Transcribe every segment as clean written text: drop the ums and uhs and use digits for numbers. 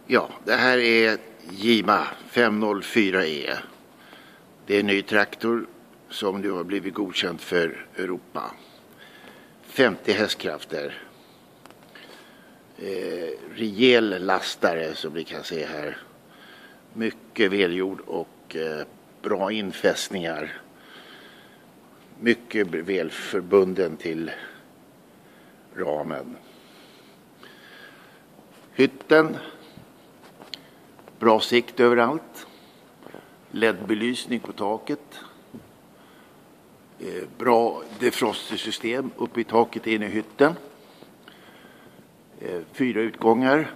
Ja, det här är Jima 504E. Det är en ny traktor som nu har blivit godkänd för Europa. 50 hästkrafter. Rejäl lastare som vi kan se här. Mycket välgjord och bra infästningar. Mycket väl förbunden till ramen. Hytten. Bra sikt överallt. LED-belysning på taket. Bra defrostersystem uppe i taket inne i hytten. 4 utgångar.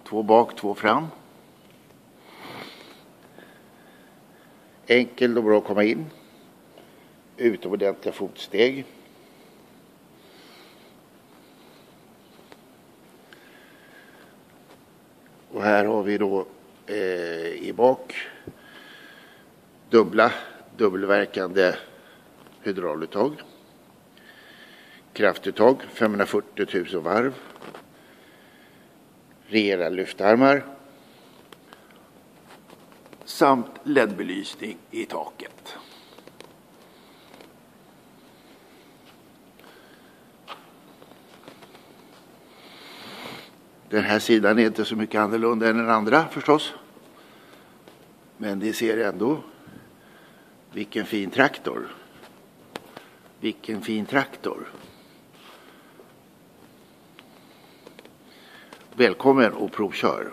2 bak, 2 fram. Enkel och bra att komma in. Utomordentliga fotsteg. Och här har vi då i bak dubbelverkande hydrauluttag. Kraftuttag 540 000 varv. Rejäla lyftarmar. Samt LED-belysning i taket. Den här sidan är inte så mycket annorlunda än den andra förstås. Men det ser ändå. Vilken fin traktor. Vilken fin traktor. Välkommen och provkör.